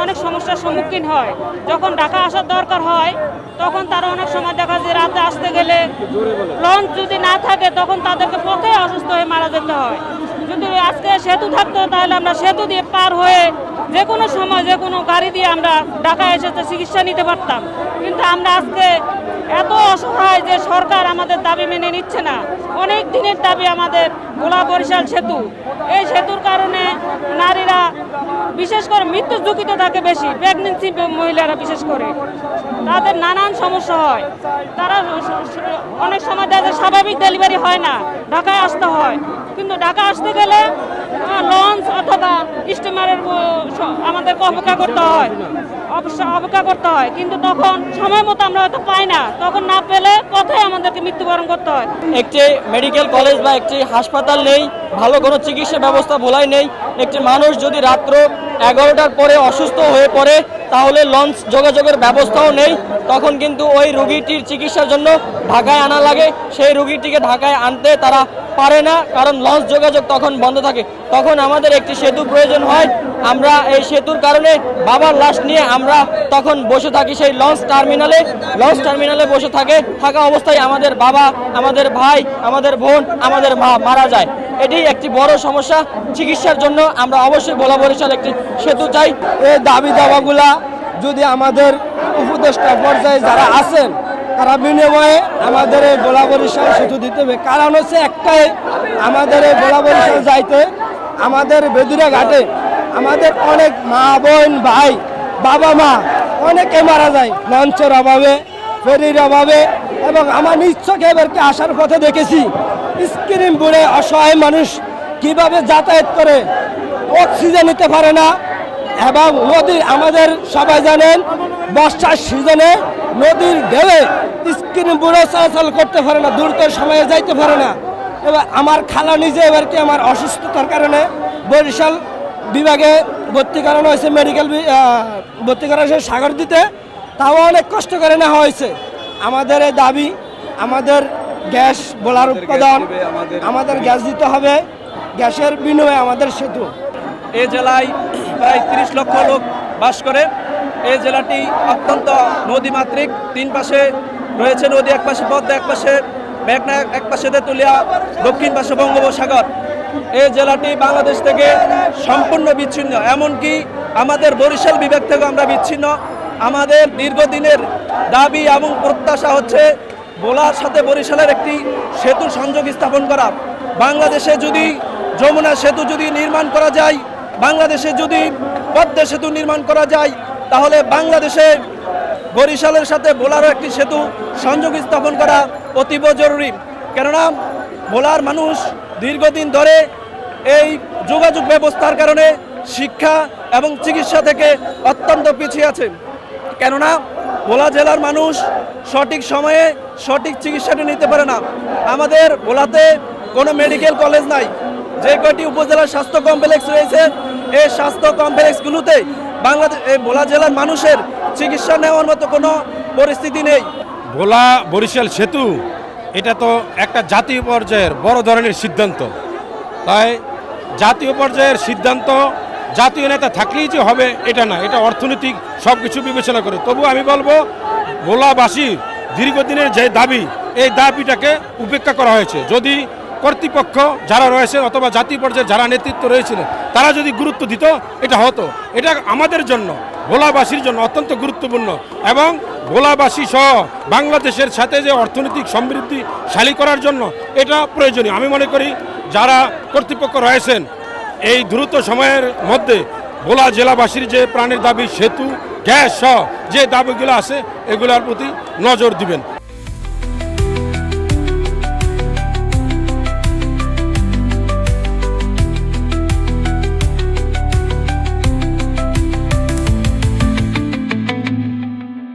অনেক সমস্যার সম্মুখীন হয়। যখন ঢাকা আসার দরকার হয় তখন তারা অনেক সময় দেখা যায় রাতে আসতে গেলে লঞ্চ যদি না থাকে তখন তাদেরকে পথে অসুস্থ হয়ে মারা যেতে হয়। যদি আজকে সেতু থাকতো তাহলে আমরা সেতু দিয়ে পার হয়ে যে কোনো সময় যে কোনো গাড়ি দিয়ে আমরা ঢাকায় এসে চিকিৎসা নিতে পারতাম। কিন্তু আমরা আজকে এত অসহায় যে সরকার আমাদের দাবি মেনে নিচ্ছে না। অনেক দিনের দাবি আমাদের ভোলা বরিশাল সেতু। এই সেতুর কারণে নারীরা বিশেষ করে মৃত্যু ঝুঁকিতে থাকে বেশি, প্রেগনেন্সি মহিলারা বিশেষ করে তাদের নানান সমস্যা হয়। তারা অনেক সময় তাদের স্বাভাবিক ডেলিভারি হয় না, ঢাকায় আসতে হয়। কিন্তু ঢাকা আসতে গেলে লঞ্চ অথবা স্টিমারের আমাদেরকে অপেক্ষা করতে হয়। কিন্তু তখন সময় মতো আমরা হয়তো পাই না, তখন না পেলে পথে আমাদেরকে মৃত্যুবরণ করতে হয়। একটি মেডিকেল কলেজ বা একটি হাসপাতাল নেই, ভালো কোনো চিকিৎসা ব্যবস্থা ভোলায় নেই। একটি মানুষ যদি রাত্র 11টার পরে অসুস্থ হয়ে পড়ে তাহলে লঞ্চ যোগাযোগের ব্যবস্থাও নেই। তখন কিন্তু ওই রোগীটির চিকিৎসার জন্য ঢাকায় আনা লাগে। সেই রোগীটিকে ঢাকায় আনতে তারা পারে না, কারণ লঞ্চ যোগাযোগ তখন বন্ধ থাকে। তখন আমাদের একটি সেতু প্রয়োজন হয়। আমরা এই সেতুর কারণে বাবার লাশ নিয়ে আমরা তখন বসে থাকি সেই লঞ্চ টার্মিনালে বসে থাকা অবস্থায় আমাদের বাবা, আমাদের ভাই, আমাদের বোন, আমাদের মা মারা যায়। এটি একটি বড় সমস্যা। চিকিৎসার জন্য আমরা অবশ্যই ভোলা বরিশাল একটি সেতু চাই। এই দাবি দাওয়াগুলা যদি আমাদের উপদেষ্টা পর্যায়ে যারা আছেন তারা বিনিময়ে আমাদের এই ভোলা বরিশাল সেতু দিতে হবে। কারণ হচ্ছে একটাই, আমাদের এই ভোলা বরিশাল যাইতে আমাদের বেদুরা ঘাটে আমাদের অনেক মা বোন ভাই বাবা মা অনেকে মারা যায় লঞ্চের অভাবে, ফেরির অভাবে। এবং আমার নিজ চোখে এবারকে আসার পথে দেখেছি স্ক্রিন বুড়ে অসহায় মানুষ কিভাবে যাতায়াত করে, অক্সিজেন নিতে পারে না। এবং নদীর আমাদের সবাই জানেন বর্ষার সিজনে নদীর ঢেউয়ে স্ক্রিন বুড়ে চলাচল করতে পারে না, দ্রুত সময়ে যাইতে পারে না। এবার আমার খালা নিজে এবারকে আমার অসুস্থতার কারণে বরিশাল বিভাগে ভর্তি করানো হয়েছে, মেডিকেল ভর্তি করা হয়েছে সাগর দিতে, তাও অনেক কষ্ট করে নেওয়া হয়েছে। আমাদের এই দাবি, আমাদের গ্যাস বোলার উৎপাদন, আমাদের গ্যাস দিতে হবে, গ্যাসের বিনিময়ে আমাদের সেতু। এই জেলায় প্রায় 30 লক্ষ লোক বাস করে। এই জেলাটি অত্যন্ত নদীমাতৃক। 3 পাশে রয়েছে নদী, এক পাশে পদ্মা, এক পাশে মেঘনা, এক পাশে তেঁতুলিয়া, দক্ষিণ পাশে বঙ্গোপসাগর। এই জেলাটি বাংলাদেশ থেকে সম্পূর্ণ বিচ্ছিন্ন, এমনকি আমাদের বরিশাল বিভাগ থেকে আমরা বিচ্ছিন্ন। আমাদের দীর্ঘদিনের দাবি এবং প্রত্যাশা হচ্ছে ভোলার সাথে বরিশালের একটি সেতু সংযোগ স্থাপন করা। বাংলাদেশে যদি যমুনা সেতু যদি নির্মাণ করা যায়, বাংলাদেশে যদি পদ্মা সেতু নির্মাণ করা যায়, তাহলে বাংলাদেশে বরিশালের সাথে ভোলারও একটি সেতু সংযোগ স্থাপন করা অতীব জরুরি। কেননা ভোলার মানুষ দীর্ঘদিন ধরে এই যোগাযোগ ব্যবস্থার কারণে শিক্ষা এবং চিকিৎসা থেকে অত্যন্ত পিছিয়ে আছে। কেননা ভোলা জেলার মানুষ সঠিক সময়ে সঠিক চিকিৎসাটি নিতে পারে না। আমাদের ভোলাতে কোনো মেডিকেল কলেজ নাই। যে কয়টি উপজেলার স্বাস্থ্য কমপ্লেক্স রয়েছে, এই স্বাস্থ্য কমপ্লেক্সগুলোতে ভোলা জেলার মানুষের চিকিৎসা নেওয়ার মতো কোনো পরিস্থিতি নেই। ভোলা বরিশাল সেতু এটা তো একটা জাতীয় পর্যায়ের বড় ধরনের সিদ্ধান্ত। তাই জাতীয় পর্যায়ের সিদ্ধান্ত জাতীয় নেতা থাকলেই যে হবে এটা না, এটা অর্থনৈতিক সব কিছু বিবেচনা করে। তবু আমি বলবো ভোলাবাসীর দীর্ঘদিনের যে দাবি, এই দাবিটাকে উপেক্ষা করা হয়েছে। যদি কর্তৃপক্ষ যারা রয়েছে অথবা জাতীয় পর্যায়ে যারা নেতৃত্ব রয়েছিলেন তারা যদি গুরুত্ব দিত এটা হতো। এটা আমাদের জন্য, ভোলাবাসীর জন্য অত্যন্ত গুরুত্বপূর্ণ এবং ভোলাবাসী সহ বাংলাদেশের সাথে যে অর্থনৈতিক সমৃদ্ধিশালী করার জন্য এটা প্রয়োজনীয়। আমি মনে করি যারা কর্তৃপক্ষ রয়েছেন এই দ্রুত সময়ের মধ্যে ভোলা জেলাবাসীর যে প্রাণের দাবি সেতু, গ্যাস সহ যে দাবিগুলো আছে এগুলোর প্রতি নজর দিবেন।